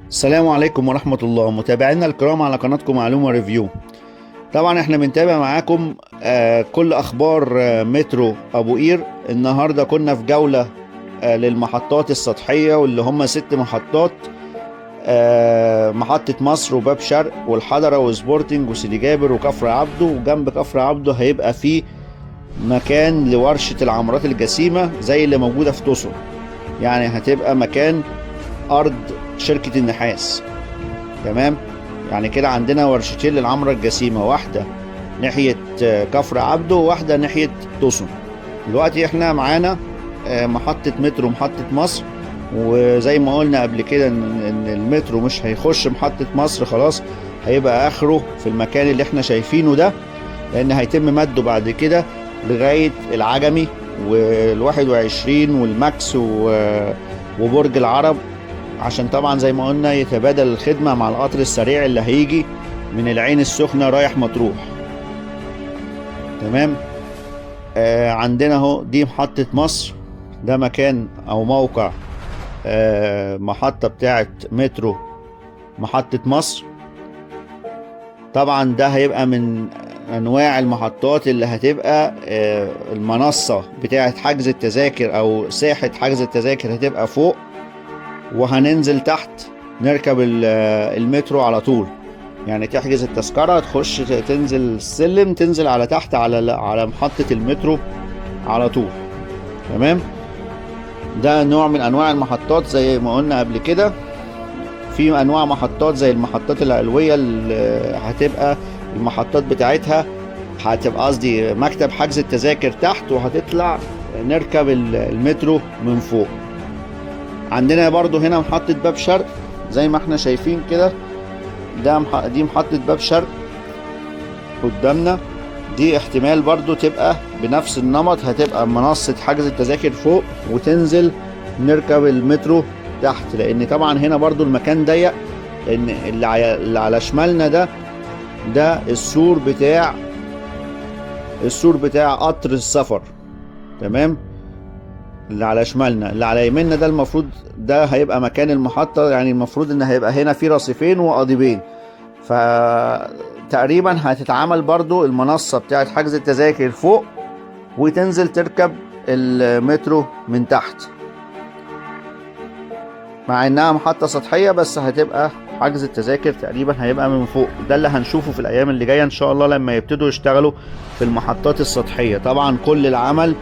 السلام عليكم ورحمة الله متابعينا الكرام على قناتكم معلومة ريفيو. طبعا احنا بنتابع معاكم كل اخبار مترو ابو قير. النهاردة كنا في جولة للمحطات السطحية واللي هم 6 محطات، محطة مصر وباب شرق والحضرة وسبورتنج وسيدي جابر وكفر عبده، وجنب كفر عبده هيبقى فيه مكان لورشة العمارات الجسيمة زي اللي موجودة في توسون، يعني هتبقى مكان ارض شركة النحاس. تمام، يعني كده عندنا ورشتين للعمرة الجسيمة، واحدة ناحية كفر عبده وواحدة ناحية توسون. دلوقتي احنا معانا محطة مترو محطة مصر، وزي ما قلنا قبل كده ان المترو مش هيخش محطة مصر خلاص، هيبقى اخره في المكان اللي احنا شايفينه ده، لان هيتم مده بعد كده لغاية العجمي وال21 والماكس وبرج العرب، عشان طبعا زي ما قلنا يتبادل الخدمة مع القطر السريع اللي هيجي من العين السخنة رايح مطروح. تمام، عندنا اهو دي محطة مصر، ده مكان او موقع محطة بتاعة مترو محطة مصر. طبعا ده هيبقى من انواع المحطات اللي هتبقى المنصة بتاعة حجز التذاكر او ساحة حجز التذاكر هتبقى فوق، وهننزل تحت نركب المترو على طول، يعني تحجز التذكرة تخش تنزل السلم تنزل على تحت على محطة المترو على طول. تمام، ده نوع من انواع المحطات زي ما قلنا قبل كده. في انواع محطات زي المحطات العلوية اللي هتبقى المحطات بتاعتها هتبقى قصدي مكتب حجز التذاكر تحت، وهتطلع نركب المترو من فوق. عندنا برضو هنا محطة باب شرق زي ما احنا شايفين كده، دي محطة باب شرق قدامنا، دي احتمال برضو تبقى بنفس النمط، هتبقى منصة حجز التذاكر فوق وتنزل نركب المترو تحت، لان طبعا هنا برضو المكان ضيق، لان اللي على شمالنا ده السور بتاع قطر السفر. تمام، اللي على شمالنا، اللي على يميننا ده المفروض ده هيبقى مكان المحطة، يعني المفروض ان هيبقى هنا في رصيفين وقضيبين، فتقريبا هتتعمل برضو المنصة بتاعت حجز التذاكر فوق وتنزل تركب المترو من تحت، مع انها محطة سطحية بس هتبقى حجز التذاكر تقريبا هيبقى من فوق. ده اللي هنشوفه في الايام اللي جاية ان شاء الله لما يبتدوا يشتغلوا في المحطات السطحية. طبعا كل العمل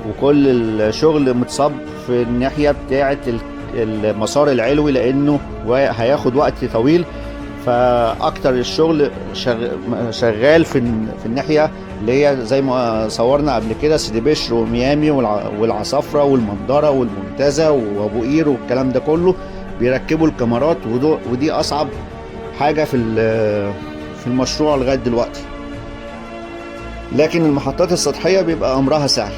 وكل الشغل متصب في الناحية بتاعة المسار العلوي، لانه هياخد وقت طويل، فاكتر الشغل شغال في الناحية اللي هي زي ما صورنا قبل كده سيدي بشر وميامي والعصافرة والمنظرة والمنتزه وابو قير والكلام ده كله، بيركبوا الكاميرات، ودي اصعب حاجة في المشروع لغاية دلوقتي. لكن المحطات السطحية بيبقى امرها سهل،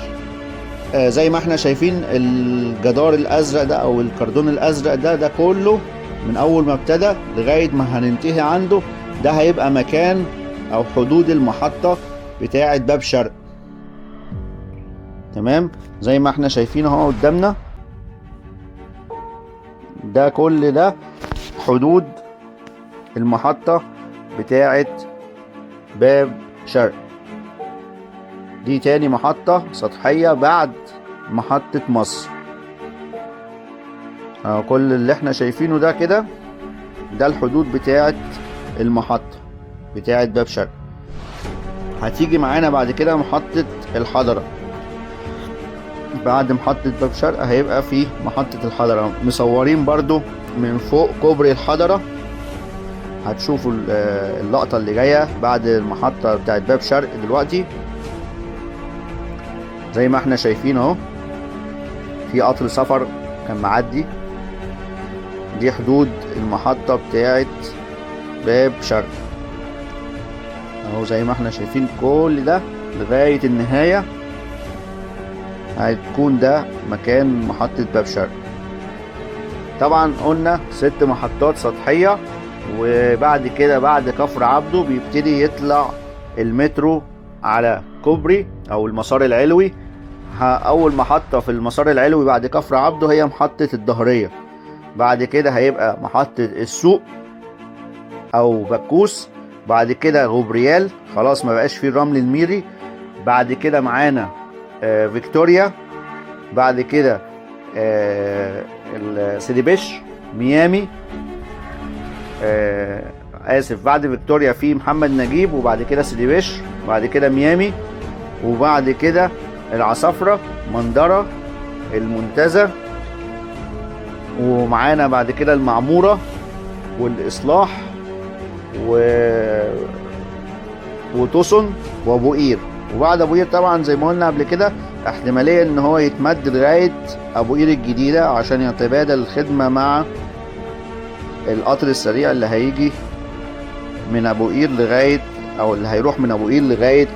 زي ما احنا شايفين الجدار الازرق ده او الكردون الازرق ده كله من اول ما ابتدى لغاية ما هننتهي عنده، ده هيبقى مكان او حدود المحطة بتاعة باب شرق. تمام، زي ما احنا شايفين اهو قدامنا، ده كل ده حدود المحطة بتاعة باب شرق. دي تاني محطة سطحية بعد محطة مصر. كل اللي احنا شايفينه ده كده ده الحدود بتاعة المحطة بتاعة باب شرق. هتيجي معانا بعد كده محطة الحضرة، بعد محطة باب شرق هيبقى في محطة الحضرة، مصورين برضو من فوق كوبري الحضرة. هتشوفوا اللقطة اللي جاية بعد المحطة بتاعة باب شرق. دلوقتي زي ما احنا شايفين اهو في قطر سفر كان معدي، دي حدود المحطة بتاعت باب شرق اهو، زي ما احنا شايفين كل ده لغاية النهاية هتكون ده مكان محطة باب شرق. طبعا قلنا 6 محطات سطحية، وبعد كده بعد كفر عبده بيبتدي يطلع المترو على كوبري او المسار العلوي. اول محطة في المسار العلوي بعد كفر عبده هي محطة الدهرية، بعد كده هيبقى محطة السوق او بكوس، بعد كده غبريال، خلاص ما بقاش فيه الرمل الميري. بعد كده معانا فيكتوريا، بعد كده سيدي بشر، ميامي، اسف، بعد فيكتوريا في محمد نجيب، وبعد كده سيدي بشر، بعد كده ميامي، وبعد كده العصافرة، مندرة، المنتزه، ومعانا بعد كده المعمورة والإصلاح وتوسن وابو قير. وبعد ابو قير طبعا زي ما قلنا قبل كده احتمالية ان هو يتمد لغاية ابو قير الجديدة عشان يتبادل الخدمة مع القطر السريع اللي هيجي من ابو قير لغاية، او اللي هيروح من ابو قير لغاية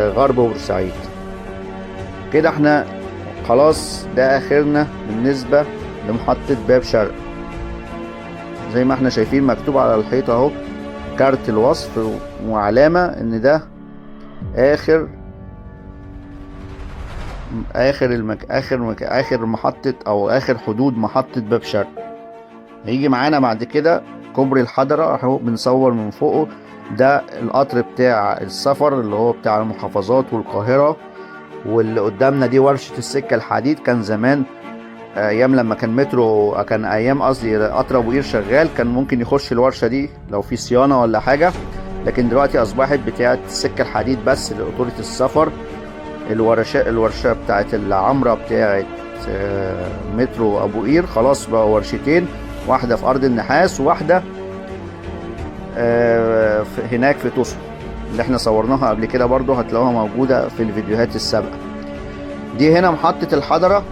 غرب بورسعيد. كده احنا خلاص ده اخرنا بالنسبة لمحطة باب شرق. زي ما احنا شايفين مكتوب على الحيطة اهو كارت الوصف وعلامة ان ده اخر محطة او اخر حدود محطة باب شرق. هيجي معانا بعد كده كوبري الحضرة اهو بنصور من فوقه، ده القطر بتاع السفر اللي هو بتاع المحافظات والقاهرة. واللي قدامنا دي ورشة السكة الحديد، كان زمان ايام لما كان مترو، كان ايام قصدي قطر ابو قير شغال، كان ممكن يخش الورشة دي لو في صيانة ولا حاجة، لكن دلوقتي اصبحت بتاعت السكة الحديد بس لقطورة السفر. الورشة بتاعت العمرة بتاعت مترو ابو قير خلاص بقى ورشتين، واحدة في ارض النحاس وواحدة هناك في توسن اللي احنا صورناها قبل كده، برضو هتلاقوها موجودة في الفيديوهات السابقة. دي هنا محطة الحضرة،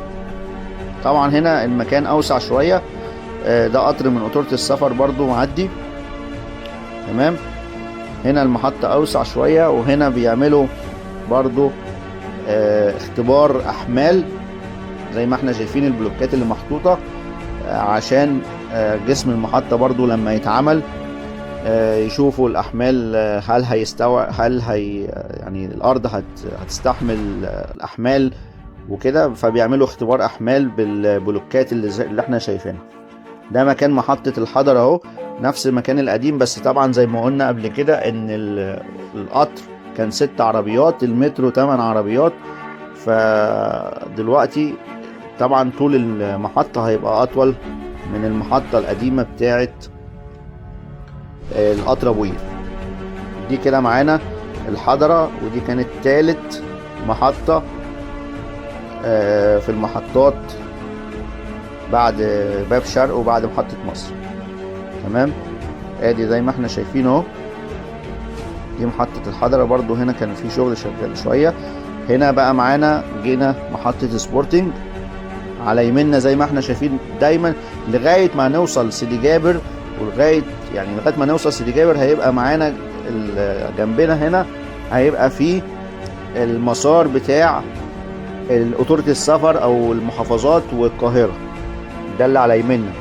طبعا هنا المكان اوسع شوية، ده قطر من قطورة السفر برضو معدي، تمام. هنا المحطة اوسع شوية، وهنا بيعملوا برضو اختبار احمال زي ما احنا شايفين البلوكات اللي محطوطة، عشان جسم المحطة برضو لما يتعمل يشوفوا الاحمال، هل هي يعني الارض هتستحمل الاحمال وكده، فبيعملوا اختبار احمال بالبلوكات اللي احنا شايفينها. ده مكان محطة الحضرة اهو، نفس المكان القديم، بس طبعا زي ما قلنا قبل كده ان القطر كان 6 عربيات، المترو 8 عربيات، فدلوقتي طبعا طول المحطة هيبقى اطول من المحطة القديمة بتاعت القطر ابو قير. دي كده معانا الحضرة، ودي كانت ثالث محطة في المحطات بعد باب شرق وبعد محطة مصر، تمام. ادي زي ما احنا شايفين اهو، دي محطة الحضرة برضو، هنا كان في شغل شغال شوية. هنا بقى معانا جينا محطة سبورتنج على يميننا زي ما احنا شايفين دايما لغاية ما نوصل سيدي جابر، ولغاية ما نوصل سيدي جابر هيبقى معانا جنبنا هنا هيبقى في المسار بتاع قطورة السفر او المحافظات والقاهرة، ده اللي على يميننا،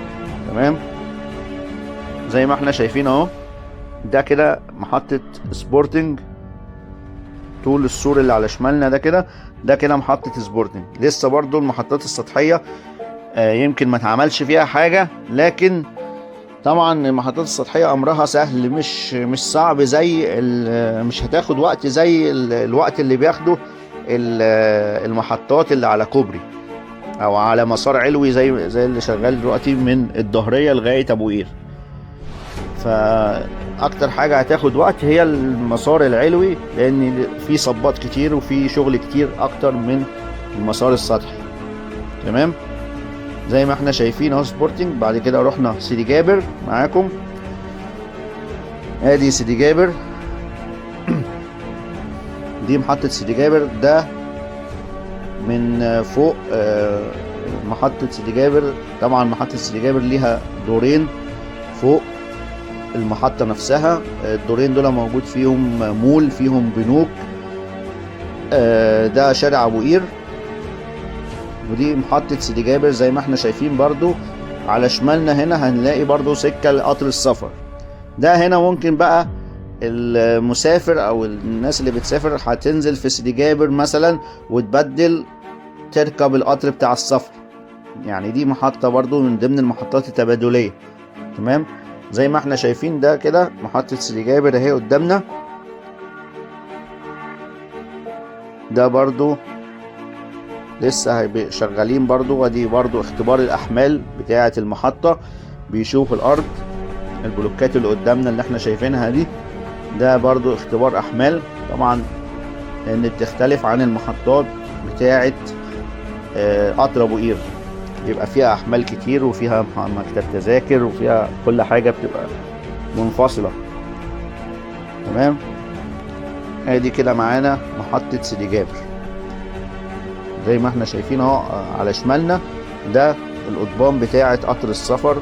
تمام. زي ما احنا شايفين اهو، ده كده محطة سبورتنج، طول السور اللي على شمالنا ده كده محطة سبورتنج. لسه برضو المحطات السطحية يمكن ما تعملش فيها حاجة، لكن طبعا المحطات السطحية امرها سهل، مش صعب زي مش هتاخد وقت زي الوقت اللي بياخده المحطات اللي على كوبري او على مسار علوي زي اللي شغال دلوقتي من الظهرية لغاية ابو قير. فاكتر حاجة هتاخد وقت هي المسار العلوي، لان في صبات كتير وفي شغل كتير اكتر من المسار السطحي، تمام. زي ما احنا شايفين اهو سبورتنج. بعد كده رحنا سيدي جابر معاكم، ادي سيدي جابر دي محطة سيدي جابر، ده من فوق محطة سيدي جابر. طبعا محطة سيدي جابر ليها دورين فوق المحطة نفسها، الدورين دول موجود فيهم مول، فيهم بنوك، ده شارع ابو قير. ودي محطة سيدي جابر زي ما احنا شايفين برضو، على شمالنا هنا هنلاقي برضو سكة لقطر السفر. ده هنا ممكن بقى المسافر او الناس اللي بتسافر هتنزل في سيدي جابر مثلا وتبدل تركب القطر بتاع السفر، يعني دي محطة برضو من ضمن المحطات التبادلية. تمام، زي ما احنا شايفين ده كده محطة سيدي جابر اهي قدامنا. ده برضو لسه شغالين برضو، ودي برضو اختبار الأحمال بتاعة المحطة. بيشوف الأرض، البلوكات اللي قدامنا اللي احنا شايفينها دي، ده برضو اختبار أحمال. طبعا لأن بتختلف عن المحطات بتاعة قطر أبو قير، بيبقى فيها أحمال كتير وفيها مكتب تذاكر وفيها كل حاجة بتبقى منفصلة. تمام، ادي كده معانا محطة سيدي جابر زي ما احنا شايفين اهو. على شمالنا ده القضبان بتاعة قطر السفر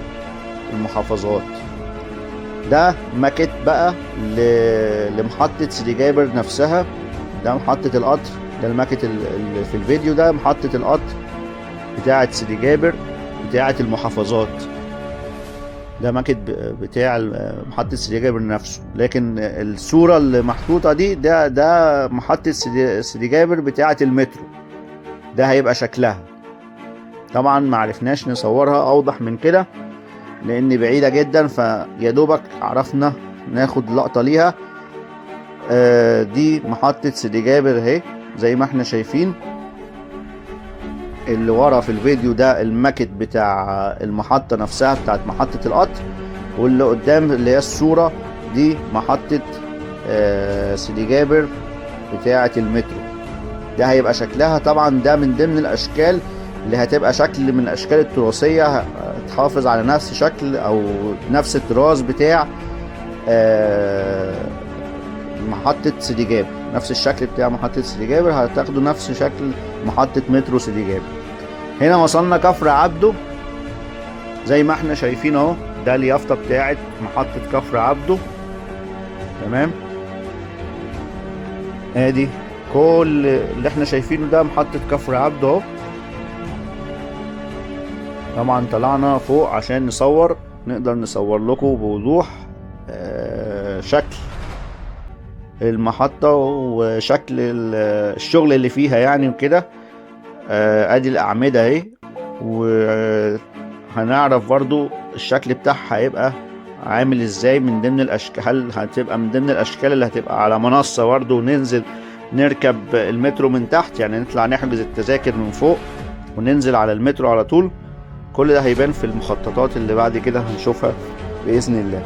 المحافظات. ده ماكيت بقى لمحطة سيدي جابر نفسها. ده محطة القطر، ده الماكيت اللي في الفيديو ده محطة القطر بتاعة سيدي جابر بتاعة المحافظات. ده ماكيت بتاع محطة سيدي جابر نفسه، لكن الصورة اللي محطوطة دي ده محطة سيدي جابر بتاعة المترو. ده هيبقى شكلها. طبعا معرفناش نصورها اوضح من كده لان بعيدة جدا، فيا دوبك عرفنا ناخد لقطة ليها. دي محطة سيدي جابر اهي زي ما احنا شايفين. اللي ورا في الفيديو ده الماكيت بتاع المحطة نفسها بتاعت محطة القطر، واللي قدام اللي هي الصورة دي محطة سيدي جابر بتاعة المترو. ده هيبقى شكلها. طبعا ده من ضمن الاشكال اللي هتبقى شكل من الاشكال التراثية، تحافظ على نفس شكل او نفس الطراز بتاع محطة سيدي جابر. نفس الشكل بتاع محطة سيدي جابر هتاخدوا نفس شكل محطة مترو سيدي جابر. هنا وصلنا كفر عبده زي ما احنا شايفين اهو. ده اليافطة بتاعت محطة كفر عبده. تمام، ادي كل اللي احنا شايفينه ده محطة كفر عبده اهو. طبعا طلعنا فوق عشان نصور، نقدر نصور لكم بوضوح شكل المحطة وشكل الشغل اللي فيها يعني وكده. ادي الاعمدة اهي، وهنعرف برضو الشكل بتاعها هيبقى عامل ازاي من ضمن الاشكال. هل هتبقى من ضمن الاشكال اللي هتبقى على منصة برضو وننزل نركب المترو من تحت، يعني نطلع نحجز التذاكر من فوق وننزل على المترو على طول. كل ده هيبان في المخططات اللي بعد كده هنشوفها بإذن الله.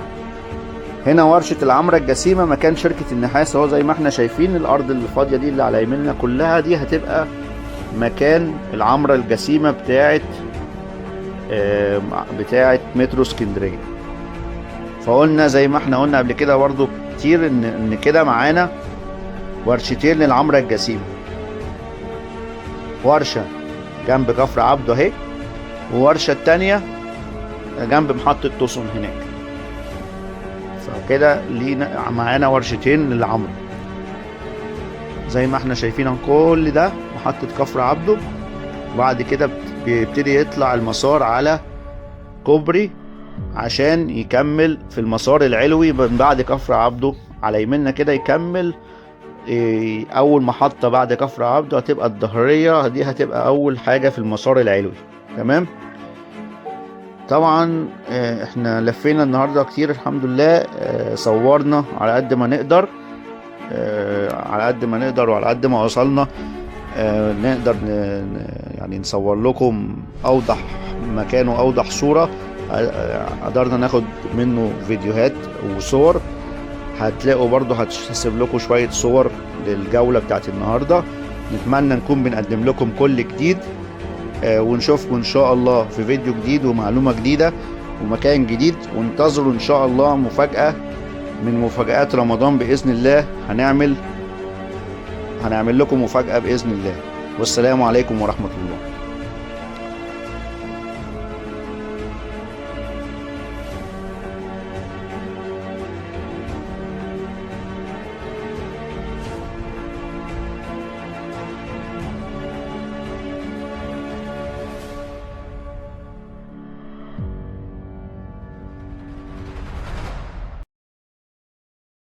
هنا ورشة العمرة الجسيمة مكان شركة النحاس اهو زي ما احنا شايفين. الارض اللي فاضية دي اللي على يميننا كلها دي هتبقى مكان العمرة الجسيمة بتاعت مترو اسكندرية. فقلنا زي ما احنا قلنا قبل كده برضو كتير ان كده معانا ورشتين للعمرة الجسيمة. ورشة جنب كفر عبده اهي، وورشة التانية جنب محطة توسون هناك. فكده لينا معانا ورشتين للعمرة زي ما احنا شايفين. كل ده محطة كفر عبده. وبعد كده بيبتدي يطلع المسار على كوبري عشان يكمل في المسار العلوي من بعد كفر عبده. على يميننا كده يكمل. اول محطة بعد كفر عبده هتبقى الظهرية، دي هتبقى اول حاجة في المسار العلوي. تمام، طبعا احنا لفينا النهاردة كتير الحمد لله. صورنا على قد ما نقدر، وعلى قد ما وصلنا نقدر يعني نصور لكم اوضح مكان واوضح صورة. قدرنا ناخد منه فيديوهات وصور. هتلاقوا برضو هتسيب لكم شوية صور للجولة بتاعت النهاردة. نتمنى نكون بنقدم لكم كل جديد، ونشوفكم ان شاء الله في فيديو جديد ومعلومة جديدة ومكان جديد. وانتظروا ان شاء الله مفاجأة من مفاجآت رمضان بإذن الله. هنعمل لكم مفاجأة بإذن الله. والسلام عليكم ورحمة الله.